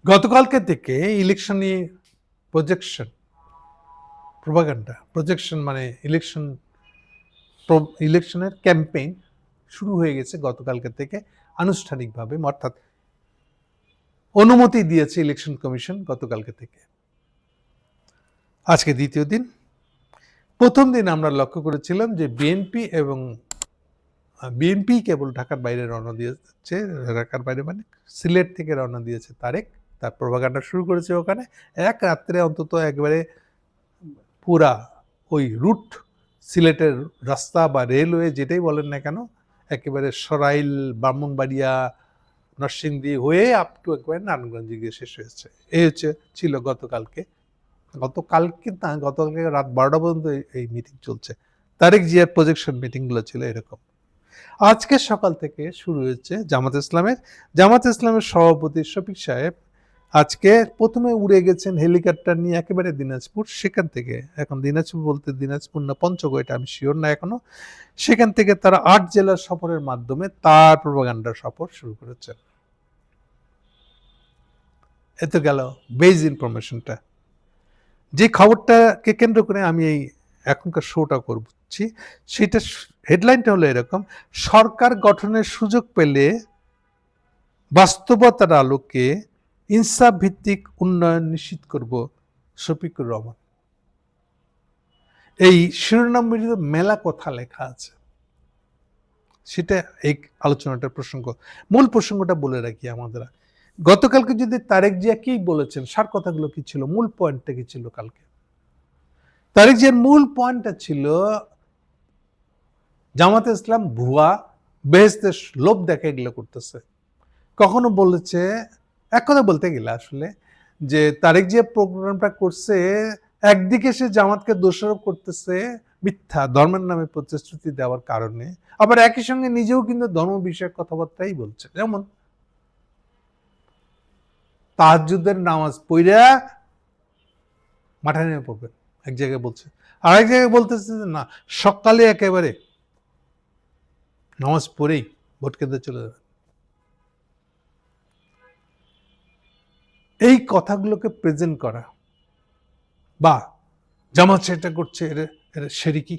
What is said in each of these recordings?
গতকালকে থেকে ইলেকশনে প্রজেকশন প্রোপাগান্ডা প্রজেকশন মানে ইলেকশনের ক্যাম্পেইন শুরু হয়ে গেছে গতকালকে থেকে আনুষ্ঠানিকভাবে, অর্থাৎ অনুমতি দিয়েছে ইলেকশন কমিশন গতকালকে থেকে। আজকে দ্বিতীয় দিন। প্রথম দিন আমরা লক্ষ্য করেছিলাম যে বিএনপি কেবল ঢাকার বাইরে রওনা দিয়েছে, ঢাকার বাইরে মানে সিলেট থেকে রওনা দিয়েছে তারেক, তার প্রোপাগান্ডা শুরু করেছে ওখানে। এক রাত্রে অন্তত একবারে পুরা ওই রুট, সিলেটের রাস্তা বা রেলওয়ে যেটাই বলেন না কেন, একেবারে সরাইল, ব্রাহ্মণবাড়িয়া, নরসিংদী হয়ে আপ টু একবারে নারায়ণগঞ্জে গিয়ে শেষ হয়েছে। এই ছিল গতকালকে না, গতকালকে রাত 12টা পর্যন্ত এই মিটিং চলছে। তারেক জিয়ার প্রজেকশন মিটিংগুলো ছিল এরকম। আজকে সকাল থেকে শুরু হয়েছে জামাত ইসলামের সভাপতি শফিক সাহেব আজকে প্রথমে উড়ে গেছেন হেলিকপ্টার নিয়ে একেবারে দিনাজপুর। সেখান থেকে, এখন দিনাজপুর বলতে দিনাজপুর না পঞ্চগড় এটা আমি শিওর না এখনো, সেখান থেকে তারা 8 জেলার সফরের মাধ্যমে তার প্রোপাগান্ডা সফর শুরু করেছেন। এত গেল বেজ ইনফরমেশনটা। যে খবরটাকে কেন্দ্র করে আমি এই এখনকার শোটা করছি, সেটা হেডলাইনটা হলো এরকম: সরকার গঠনের সুযোগ পেলে বাস্তবতার আলোকে ইনসাফ ভিত্তিক উন্নয়ন নিশ্চিত করব, শফিকুর রহমান। এই শিরোনামের মেলা কথা লেখা আছে, সেটা এই আলোচনাটার প্রসঙ্গ। মূল প্রসঙ্গটা বলে রাখি আমাদের। গতকালকে যদি তারেক জিয়া কি বলেছেন, সার কথাগুলো কি ছিল, মূল পয়েন্টটা কি ছিল কালকে? তারেক জিয়ার মূল পয়েন্টটা ছিল জামাতে ইসলাম ভুয়া, বেহেস্তের লোভ দেখা এগুলো করতেছে। কখনো বলেছে, এক কথা বলতে গেলে আসলে, যে তারেক জিয়া প্রোগ্রামটা করছে, একদিকে সে জামাতকে দোষারোপ করতেছে মিথ্যা ধর্মের নামে প্রতিশ্রুতি দেওয়ার কারণে, আবার একই সঙ্গে নিজেও কিন্তু ধর্ম বিষয়ক কথাবার্তাই বলছে। যেমন তাহাজ্জুদের নামাজ পইরা মাঠে নেমে পড়বেন এক জায়গায় বলছে, আর এক জায়গায় বলতেছে যে না, সকালে একেবারে নামাজ পড়েই ভোট কেন্দ্রে চলে যাবে। এই কথাগুলোকে প্রেজেন্ট করা, বা জামাত সেটা করছে, এর সেরিকি,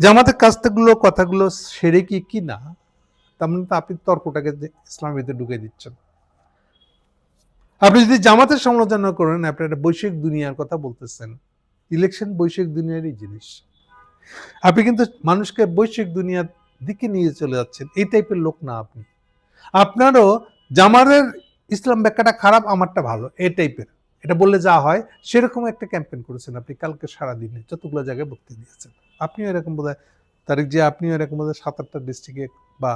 জামাতের কাছ থেকে কথাগুলো সেরিকি কি না, তার মানে তো আপনি তর্কটাকে ইসলামের ভিতরে ঢুকে দিচ্ছেন। আপনি যদি জামাতের সমালোচনা করেন, আপনি একটা বৈশ্বিক দুনিয়ার কথা বলতেছেন। ইলেকশন বৈশ্বিক দুনিয়ারই জিনিস। আপনি কিন্তু মানুষকে বৈশ্বিক দুনিয়ার দিকে নিয়ে চলে যাচ্ছেন, এই টাইপের লোক না আপনি। আপনারও জামাতের ইসলাম ব্যাখ্যাটা খারাপ, আমারটা ভালো, এই টাইপের, এটা বললে যা হয় সেরকম একটা ক্যাম্পেইন করেছেন আপনি কালকে সারাদিনে যতগুলো জায়গায় বক্তৃতা দিয়েছেন। আপনিও এরকম বোধহয় তারিক যে আপনিও এরকম বোধহয় 7-8টা ডিস্ট্রিক্টে বা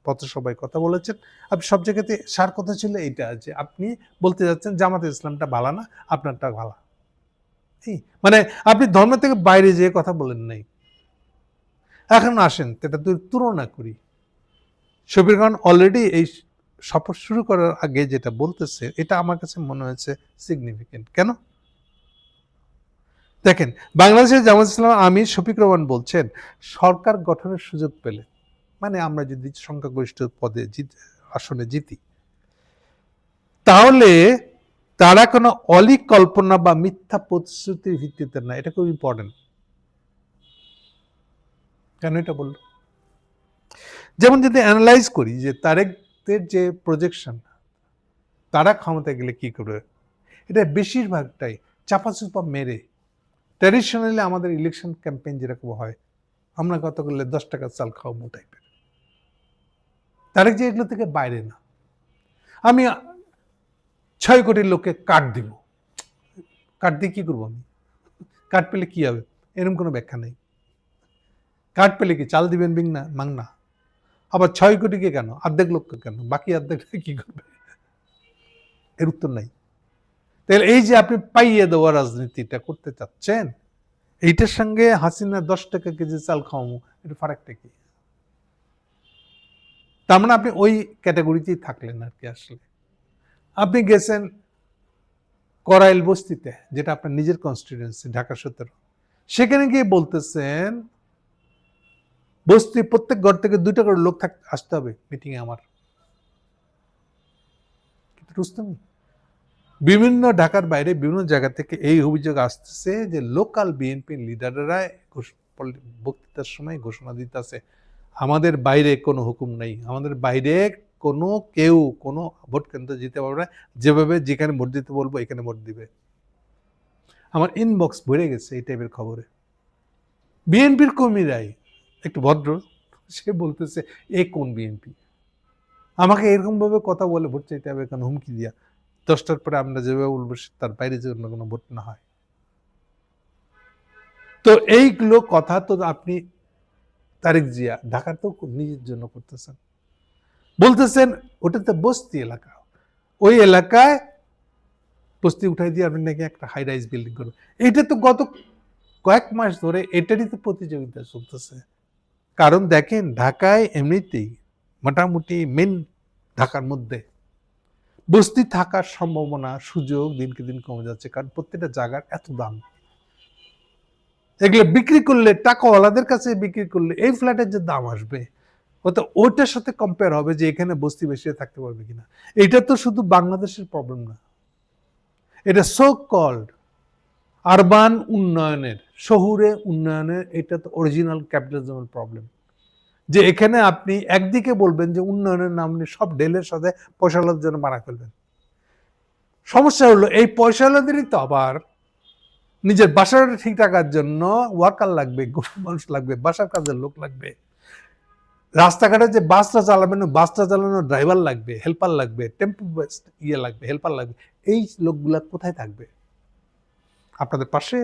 পথসভায় কথা বলেছেন। আপনি সব জায়গাতে সার কথা ছিল এইটা, যে আপনি বলতে যাচ্ছেন জামাতে ইসলামটা ভালো না, আপনারটা ভালো। মানে আপনি ধর্ম থেকে বাইরে যেয়ে কথা বলেন নাই। এখন আসেন এটা তুলনা করি। শফিক খান অলরেডি এই সফর শুরু করার আগে যেটা বলতেছে, এটা আমার কাছে মনে হয়েছে সিগনিফিকেন্ট। কেন দেখেন, বাংলাদেশের জামাত ইসলাম আমির শফিক রহমান বলছেন, সরকার গঠনের সুযোগ পেলে, মানে আমরা যদি সংখ্যাগরিষ্ঠ পদে আসনে জিতি, তাহলে তারা কোনো অলিক কল্পনা বা মিথ্যা প্রতিশ্রুতির ভিত্তিতে না। এটা খুব ইম্পর্টেন্ট। কেন এটা বলল? যেমন যদি অ্যানালাইজ করি যে তারেকদের যে প্রজেকশন, তারা ক্ষমতায় গেলে কি করবে, এটা বেশিরভাগটাই চাপাচুপা মেরে, ট্র্যাডিশনালি আমাদের ইলেকশন ক্যাম্পেইন যেরকম হয়, আমরা কত করলে 10 টাকা চাল খাওয়াবো টাইপের। তারেক যে এগুলো থেকে বাইরে না। আমি 6 কোটি লোককে কার্ড দিব, কার্ড দিয়ে কি করবো আমি? কার্ড পেলে কি হবে? এরকম কোনো ব্যাখ্যা নেই। কার্ড পেলে কি চাল দিবেন মাংনা? আবার 6 কোটিকে কেন, অর্ধেক লোককে কেন, বাকি অর্ধেকটা কি করবে? এর উত্তর নাই। তাহলে এই যে আপনি পাইয়ে দেওয়া রাজনীতিটা করতে চাচ্ছেন, এইটার সঙ্গে হাসিনা 10 টাকা কেজি চাল খাওয়াবো, এটা ফারাকটা কি? তার মানে আপনি ওই ক্যাটাগরিতেই থাকলেন আর কি। আসলে আপনি গেছেন করাইল বস্তিতে, যেটা আপনার নিজের কনস্টিটিউয়েন্সি, ঢাকা 17, সেখানে গিয়ে বলতেছেন বস্তি প্রত্যেক ঘর থেকে 2টা করে লোক আসতে হবে মিটিং এ আমার। রুস্তমি। বিভিন্ন ঢাকার বাইরে বিভিন্ন জায়গা থেকে এই অভিযোগ আসতেছে যে লোকাল বিএনপি লিডাররা বক্তৃতার সময় ঘোষণা দিতেছে আমাদের বাইরে কোনো হুকুম নেই, আমাদের বাইরে কোনো কেউ কোনো ভোট কেন্দ্র যেতে পারবে না, যেভাবে যেখানে ভোট দিতে বলবো এখানে ভোট দিবে। আমার ইনবক্স ভরে গেছে এই টাইপের খবরে। বিএনপির কর্মীরাই, একটু ভদ্র, সে বলতেছে এ কোন বিএনপি, আমাকে এরকম ভাবে কথা বলে ভোট চাইতে হবে কেন, হুমকি দিয়া 10টার পরে আমরা যেভাবে বলবো তার বাইরে যেন কোনো ভোট না হয়। তো এইগুলো কথা তো আপনি তারেক জিয়া ঢাকার তো নিজের জন্য করতেছেন, বলতেছেন ওটাতে বস্তি এলাকা, ওই এলাকায় বস্তি উঠাই দিয়ে আপনি নাকি একটা হাই রাইজ বিল্ডিং করবেন। এটা তো গত কয়েক মাস ধরে এটারই তো প্রতিযোগিতা চলতেছে। কারণ দেখেন ঢাকায় এমনিতেই মোটামুটি মেন ঢাকার মধ্যে বস্তি থাকার সম্ভাবনা সুযোগ দিনকে দিন কমে যাচ্ছে, কারণ প্রত্যেকটা জায়গার এত দাম। এগুলো বিক্রি করলে টাকাওয়ালাদের কাছে বিক্রি করলে এই ফ্ল্যাটের যে দাম আসবে ওইটার সাথে কম্পেয়ার হবে যে এখানে বস্তি বেশি থাকতে পারবে কিনা। এটা তো শুধু বাংলাদেশের প্রবলেম না, এটা সো কল্ড আরবান উন্নয়নের, শহুরে উন্নয়নের, এটা তো অরিজিনাল ক্যাপিটালিজমের প্রবলেম। যে এখানে আপনি একদিকে বলবেন যে উন্নয়নের নাম নিয়ে সব ডেলের সাথে পয়সাওয়ালাদের জন্য মারা ফেলবেন। সমস্যা হলো এই পয়সাওয়ালাদেরই তো আবার নিজের বাসাটা ঠিক রাখার জন্য ওয়ার্কার লাগবে, মানুষ লাগবে, বাসার কাজের লোক লাগবে, রাস্তাঘাটে যে বাসটা চালাবেন বাসটা চালানোর ড্রাইভার লাগবে, হেল্পার লাগবে, টেম্পো লাগবে, হেল্পার লাগবে। এই লোকগুলা কোথায় থাকবে? আপনাদের পাশে,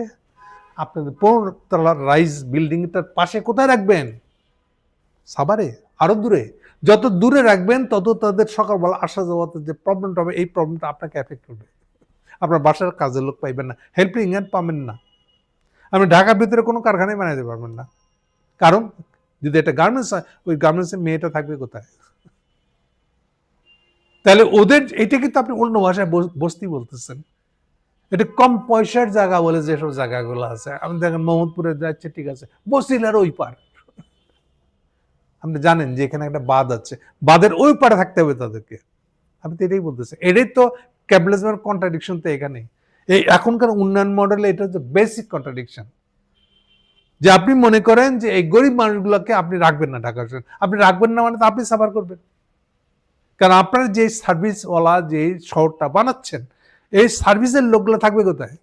আপনাদের 15 তলার রাইজ বিল্ডিংটার পাশে কোথায় রাখবেন? সাভারে, আরো দূরে। যত দূরে রাখবেন তত তাদের সকালবেলা আসা যাওয়াতে যে প্রবলেমটা হবে, এই প্রবলেমটা আপনাকে এফেক্ট করবে। আপনার বাসার কাজের লোক পাইবেন না, হেল্পিং হ্যান্ড পাবেন না, আপনি ঢাকার ভিতরে কোনো কারখানায় বানাইতে পারবেন না। কারণ যদি একটা গার্মেন্টস হয়, ওই গার্মেন্টসের মেয়েটা থাকবে কোথায়? তাহলে ওদের এটা কিন্তু আপনি অন্য ভাষায় বস্তি বলতেছেন। এটা কম পয়সার জায়গা বলে যেসব জায়গাগুলো আছে, আপনি দেখেন মোহাম্মদপুরে যাচ্ছে, ঠিক আছে, বসিলার ওই পার, আপনি জানেন যে এখানে একটা বাঁধ আছে, বাঁধের ওই পারে থাকতে হবে তাদেরকে। আপনি তো এটাই বলতেছেন, এটাই তো ক্যাপিটালিজমের কন্ট্রাডিকশন। তো এখানে এই এখনকার উন্নয়ন মডেলে এটা হচ্ছে বেসিক কন্ট্রাডিকশন, যে আপনি মনে করেন যে এই গরিব মানুষগুলোকে আপনি রাখবেন না ঢাকার শহরে, আপনি রাখবেন না মানে তো আপনি সাফার করবেন। কারণ আপনার যে সার্ভিসওয়ালা যে শহরটা বানাচ্ছেন, এই সার্ভিসের লোকগুলো থাকবে কোথায়?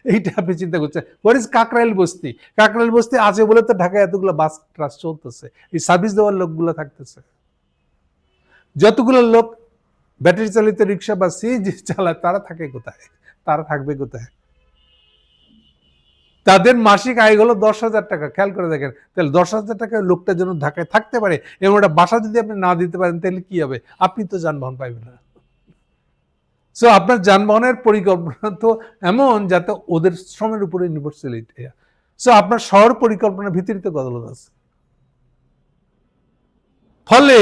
এইটা আপনি চিন্তা করছেন। হোয়াট ইজ কাকরাইল বস্তি? কাকরাইল বস্তি আছে বলে তো ঢাকায় এতগুলো বাস ট্রাস চলতেছে, এই সার্ভিস দেওয়ার লোকগুলো থাকতেছে। যতগুলো লোক ব্যাটারি চালিত রিক্সা বা সিএনজি চালায় তারা থাকে কোথায়? তারা থাকবে কোথায়? তাদের মাসিক আয় হলো 10,000 টাকা। খেয়াল করে দেখেন, তাহলে 10,000 টাকা লোকটা যেন ঢাকায় থাকতে পারে এবং একটা বাসা যদি আপনি না দিতে পারেন তাহলে কি হবে? আপনি তো যানবাহন পাইবেন না। সো আপনার যানবাহনের পরিকল্পনা তো এমন যাতে ওদের শ্রমের উপরে নির্ভরশীল। সো আপনার শহর পরিকল্পনার ভিতরে তো গদলত আছে। ফলে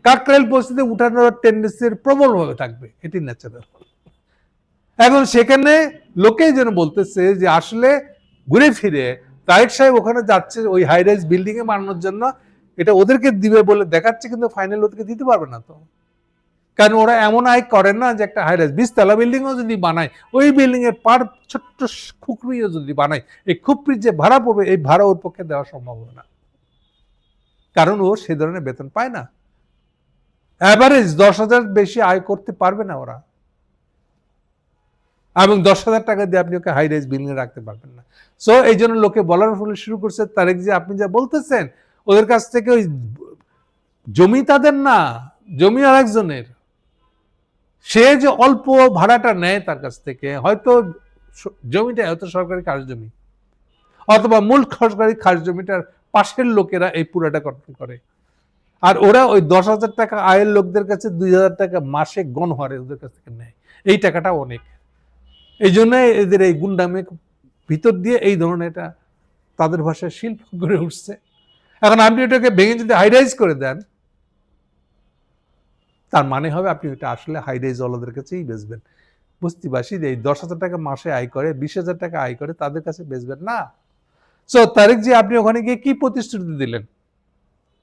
কাকরাইল পরিস্থিতি উঠানোর টেন্ডেন্সি প্রবলভাবে থাকবে, এটি ন্যাচারাল। এখন সেখানে লোকেই যেন বলতেছে যে আসলে ঘুরে ফিরে তারেক সাহেব ওখানে যাচ্ছে ওই হাই রাইজ বিল্ডিং এ বানানোর জন্য, এটা ওদেরকে দিবে বলে দেখাচ্ছে, কিন্তু ফাইনাল ওদেরকে দিতে পারবে না তো। কারণ ওরা এমন আয় করেন না যে একটা হাই রাইজ 20 তলা বিল্ডিংও যদি বানায়, ওই বিল্ডিং এর পার ছোট্ট খুপড়িও যদি বানায়, এই খুপড়ির যে ভাড়া পড়বে এই ভাড়া ওর পক্ষে দেওয়া সম্ভব হবে না, কারণ ও সে ধরনের বেতন পায় না। অ্যাভারেজ 10,000 বেশি আয় করতে পারবে না ওরা, এবং 10,000 টাকা দিয়ে আপনি ওকে হাই রাইজ বিল্ডিং রাখতে পারবেন না। সো এই জন্য লোকে বলার ফলে শুরু করছে তারেক যে আপনি যা বলতেছেন ওদের কাছ থেকে ওই জমি তাদের না, জমি আরেকজনের, সে যে অল্প ভাড়াটা নেয় তার কাছ থেকে, হয়তো জমিটা হয়তো সরকারি খাস জমি, অথবা মূল সরকারি খাস জমিটার পাশের লোকেরা এই পুরাটা কন্ট্রোল করে, আর ওরা ওই 10,000 টাকা আয়ের লোকদের কাছে 2,000 টাকা মাসে গণহারে ওদের কাছ থেকে নেয়। এই টাকাটা অনেক, এই জন্য এদের এই গুন্ডামের ভিতর দিয়ে এই ধরনের এটা তাদের ভাষায় শিল্প গড়ে উঠছে। এখন আপনি এটাকে ভেঙে যদি হাইরাইজ করে দেন, তার মানে হবে আপনি ওটা আসলে হাইরাইজ ওয়ালাদের কাছেই বেচবেন। বস্তিবাসী এই 10,000 টাকা মাসে আয় করে, 20,000 টাকা আয় করে, তাদের কাছে বেচবেন না। সো তারেক জি আপনি ওখানে গিয়ে কি প্রতিশ্রুতি দিলেন?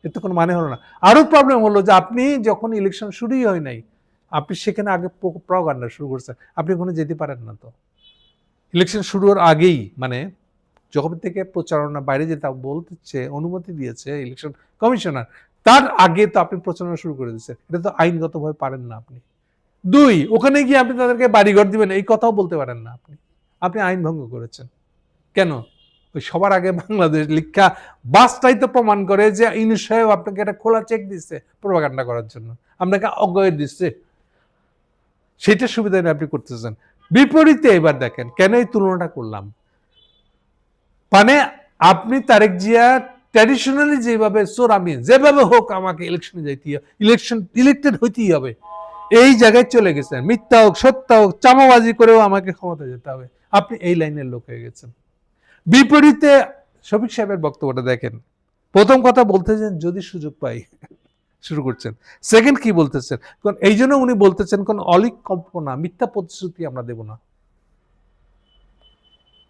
এর তো কোনো মানে হলো না। আরো প্রবলেম হলো যে আপনি যখন ইলেকশন শুরুই হয় নাই, আপনি সেখানে আগে প্রপাগান্ডা শুরু করছেন, আপনি ওখানে যেতে পারেন না। তো ইলেকশন শুরুর আগেই মানে যখন থেকে প্রচারণা বাইরে যেতে বলতেছে, অনুমতি দিয়েছে ইলেকশন কমিশনার, তার আগে তো আপনি প্রচারণা শুরু করে দিচ্ছেন। এটা তো আইনগতভাবে পারেন না আপনি। 2, ওখানে গিয়ে আপনি তাদেরকে বাড়িঘর দিবেন এই কথাও বলতে পারেন না আপনি। আপনি আইন ভঙ্গ করেছেন। কেন? ওই সবার আগে বাংলাদেশ লিখা বাসটাই তো প্রমাণ করে যে ইউনূস সাহেব আপনাকে একটা খোলা চেক দিচ্ছে প্রপাগান্ডা করার জন্য, আপনাকে অজ্ঞাত দিচ্ছে, সেটার সুবিধা আপনি করতেছেন। বিপরীতে এবার দেখেন কেন এই তুলনাটা করলাম, মানে আপনি তারেক জিয়া ট্র্যাডিশনালি যেভাবে আমি যেভাবে হোক আমাকে ইলেকশনে যাইতে হবে, ইলেকটেড হইতেই হবে, এই জায়গায় চলে গেছেন। মিথ্যা হোক সত্য হোক চামাবাজি করেও আমাকে ক্ষমতা যেতে হবে, আপনি এই লাইনের লোক হয়ে গেছেন। বিপরীতে শফিক সাহেবের বক্তব্যটা দেখেন, প্রথম কথা বলতেছেন যদি সুযোগ পাই, শুরু করছেন। সেকেন্ড কি বলতেছেন, এই জন্য উনি বলতেছেন কোন অলিক কল্পনা মিথ্যা প্রতিশ্রুতি আমরা দেব না।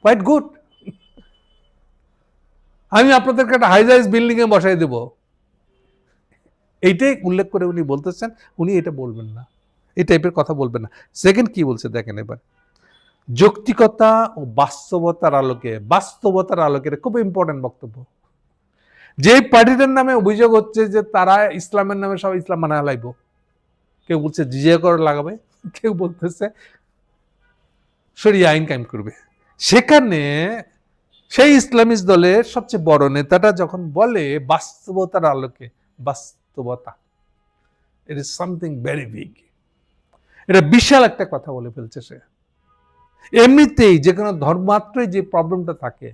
কোয়াইট গুড, আমি আপনাদেরকে একটা হাই রাইজ বিল্ডিং এ বসাই দেব, এইটাই উল্লেখ করে উনি বলতেছেন উনি এটা বলবেন না, এই টাইপের কথা বলবেন না। সেকেন্ড কি বলছে দেখেন এবার, যৌক্তিকতা ও বাস্তবতার আলোকে খুব ইম্পর্টেন্ট বক্তব্য। যে পার্টিটার নামে অভিযোগ হচ্ছে যে তারা ইসলামের নামে সব ইসলাম মানা লাইব, কেউ বলছে জিজিয়া কর লাগাবে, কেউ বলতেছে শরিয়া আইন কায়েম করবে, সেখানে সেই ইসলামিস্ট দলের সবচেয়ে বড় নেতাটা যখন বলে বাস্তবতার আলোকে, বাস্তবতা, it is something very big, এটা বিশাল একটা কথা বলে ফেলছে সে। এমনিতেই যে কোনো ধর্মাত্রই যে প্রবলেমটা থাকে,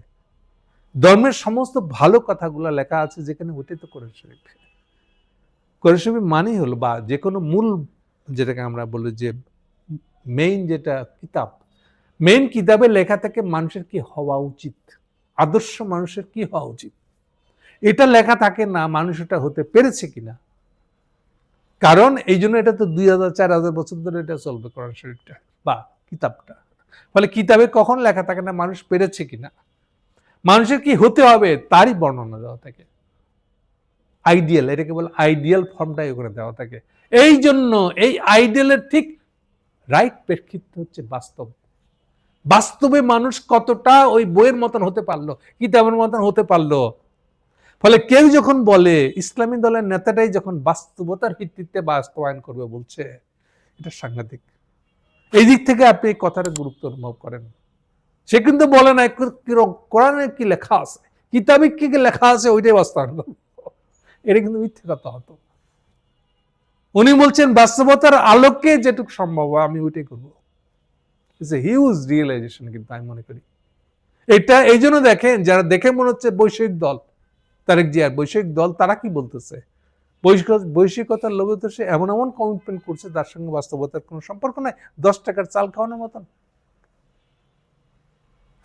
ধর্মের সমস্ত ভালো কথাগুলো লেখা আছে যেখানে, ওটাই তো কোরআন শরীফ। কোরআন শরীফ মানেই হলো, বা যে কোনো মূল যেটাকে আমরা বলি যে মেইন যেটা কিতাব, মেইন কিতাবে লেখা থাকে মানুষের কি হওয়া উচিত, আদর্শ মানুষের কি হওয়া উচিত, এটা লেখা থাকে না মানুষ এটা হতে পেরেছে কিনা। কারণ এই জন্য এটা তো 2000-4000 বছর ধরে এটা চলবে কোরআন শরীফটা বা কিতাবটা। ফলে কিতাবে কখন লেখা থাকে না মানুষ পেরেছে কিনা, মানুষের কি হতে হবে তারই বর্ণনা দেওয়া থাকে। আইডিয়াল, এটাকে বলে আইডিয়াল ফর্মটাই ওখানে দেওয়া থাকে। এই জন্য এই আইডিয়ালের ঠিক রাইট প্রেক্ষিত হচ্ছে বাস্তব। বাস্তবে মানুষ কতটা ওই বইয়ের মতন হতে পারলো, কিতাবের মতন হতে পারলো। ফলে কেউ যখন বলে ইসলামী দলের নেতাটাই যখন বাস্তবতার ভিত্তিতে বাস্তবায়ন করবে বলছে, এটা সাংঘাতিক। এই দিক থেকে আপনি এই কথাটা গুরুত্ব অনুভব করেন। সে কিন্তু বলে না কোরআনে কি লেখা আছে, কিতাবে কি লেখা আছে ওইটাই বাস্তবায়ন করবো, এটা কিন্তু মিথ্যে কথা হতো। উনি বলছেন বাস্তবতার আলোকে যেটুকু সম্ভব আমি ওইটাই করবো। ইটস এ হিউজ রিয়েলাইজেশন কিন্তু আমি মনে করি এটা। এই জন্য দেখেন যারা দেখে মনে হচ্ছে বৈষয়িক দল, তারেক জিয়ার বৈষয়িক দল, তারা কি বলতেছে, বৈষয়িকতার লোভে তো সে এমন এমন কমিটমেন্ট করছে তার সঙ্গে বাস্তবতার কোনো সম্পর্ক নাই, 10 টাকার চাল খাওয়ানোর মতন।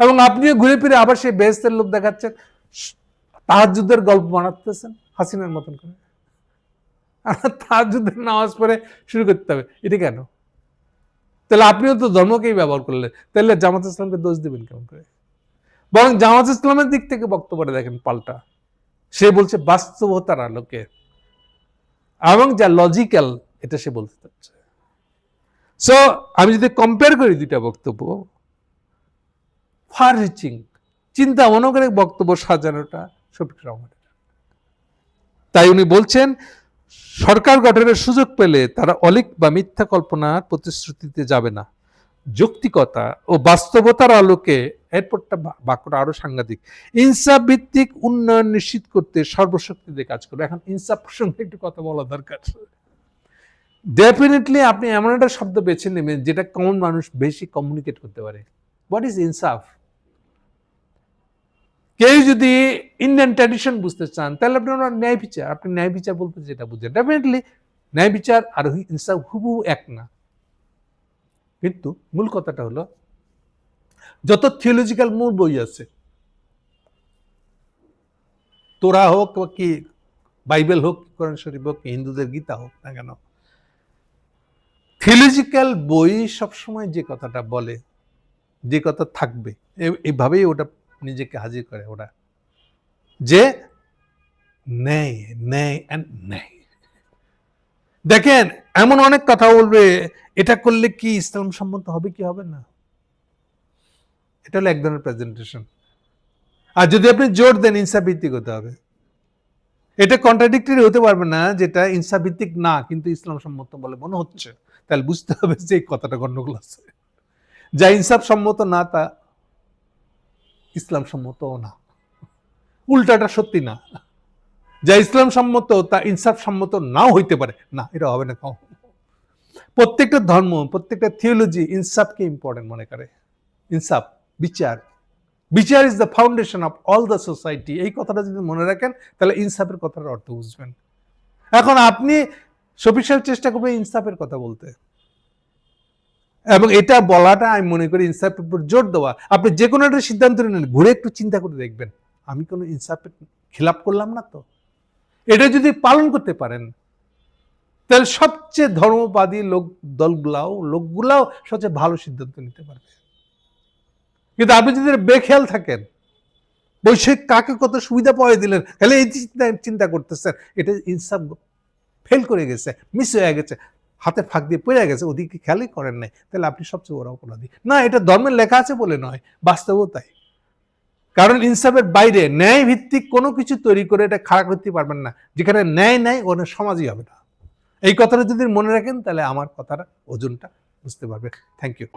এবং আপনিও ঘুরে ফিরে আবার সেই বেহেশতের লোক দেখাচ্ছেন, তাহাজ্জুদের গল্প বানাতেছেন হাসিনার মতন করে, তাহাজ্জুদের নামাজ পড়ে শুরু করতে হবে, এটা কেন? তাহলে আপনিও তো ধর্মকেই ব্যবহার করলেন, তাহলে জামাত ইসলামকে দোষ দিবেন কেমন করে? বরং জামাত ইসলামের দিক থেকে বক্তব্যটা দেখেন পাল্টা, সে বলছে বাস্তবতার আলোকে এবং যা লজিক্যাল এটা সে বলতে চাচ্ছে। সো আমি যদি কম্পেয়ার করি দুইটা বক্তব্য, ফার রিচিং, চিন্তা মনে করে বক্তব্য সাজানোটা শফিক রহমানের। তাই উনি বলছেন সরকার গঠনের সুযোগ পেলে তারা অলিক বা মিথ্যা কল্পনার প্রতিশ্রুতিতে যাবে না, যৌক্তিকতা ও বাস্তবতার আলোকে, এরপরটা বাক্যটা আরো সাংঘাতিক, ইনসাফ ভিত্তিক উন্নয়ন নিশ্চিত করতে সর্বশক্তি দিয়ে কাজ করবে। এখন ইনসাফ প্রসঙ্গে একটু কথা বলা দরকার। ডেফিনেটলি আপনি এমন একটা শব্দ বেছে নেবেন যেটা কমন মানুষ বেশি কমিউনিকেট করতে পারে। হোয়াট ইজ ইনসাফ? কেউ যদি ইন্ডিয়ান ট্র্যাডিশন বুঝতে চান তাহলে আপনি ওনার ন্যায় বিচার, আপনি ন্যায় বিচার বলতে যেটা বুঝেন, ডেফিনেটলি ন্যায় বিচার আর ইনসাফ হুবহু এক না। কিন্তু মূল কথাটা হলো যত থিওলজিক্যাল মূল বই আছে, তোরা হোক বা কি বাইবেল হোক, কোরআন শরীফ হোক, হিন্দুদের গীতা হোক না কেন, থিওলজিক্যাল বই সবসময় যে কথাটা বলে, যে কথা থাকবে, এইভাবেই ওটা নিজেকে হাজির করে ওরা, যে ন্যায় ন্যায় এন্ড ন্যায়। দেখেন এমন অনেক কথা বলবে, এটা করলে কি ইসলাম সম্মত হবে কি হবে না, এটা হলো এক ধরনের প্রেজেন্টেশন। আর যদি আপনি জোর দেন ইনসাফ ভিত্তিক হতে হবে, এটা কন্ট্রাডিক্টরি হতে পারবে না যেটা ইনসাফ ভিত্তিক না কিন্তু ইসলাম সম্মত বলে মনে হচ্ছে, তাহলে বুঝতে হবে যে এই কথাটা গন্ডগোল আছে। যা ইনসাফ সম্মত না তা ইসলাম সম্মতও না, উল্টাটা সত্যি না। যা ইসলাম সম্মত তা ইনসাফ সম্মত নাও হইতে পারে না, এটা হবে না। প্রত্যেকটা ধর্ম, প্রত্যেকটা থিওলজি ইনসাফকে ইম্পর্টেন্ট মনে করে। ইনসাফ, বিচার, বিচার is the foundation of all the society. এই কথাটা যদি মনে রাখেন তাহলে ইনসাফের কথার অর্থ বুঝবেন। এখন আপনি শফিক সাহেব চেষ্টা করবেন ইনসাফের কথা বলতে, এবং এটা বলাটা আমি মনে করি ইনসাফের উপর জোর দেওয়া। আপনি যে কোনো একটা সিদ্ধান্ত নেন, ঘুরে একটু চিন্তা করে দেখবেন আমি কোনো ইনসাফের খিলাপ করলাম না তো। এটা যদি পালন করতে পারেন তাহলে সবচেয়ে ধর্মবাদী লোকগুলাও সবচেয়ে ভালো সিদ্ধান্ত নিতে পারবে। কিন্তু আপনি যদি বেখেয়াল থাকেন, বৈষয়িক কাকে কত সুবিধা পাওয়া দিলেন, তাহলে এই চিন্তা করতেছেন, এটা ইনসাফ ফেল করে গেছে, মিস হয়ে গেছে, হাতে ফাঁক দিয়ে পড়ে গেছে, ওদিকে খেয়ালই করেন নাই, তাহলে আপনি সবচেয়ে বড় অপরাধী। না, এটা ধর্মের লেখা আছে বলে নয়, বাস্তবেও তাই। কারণ ইনসাফের বাইরে ন্যায় ভিত্তিক কোনো কিছু তৈরি করে এটা খারাপ করতে পারবেন না। যেখানে ন্যায় নাই ওখানে সমাজই হবে না। এই কথাটা যদি মনে রাখেন তাহলে আমার কথাটা ওজনটা বুঝতে পারবেন। Thank you.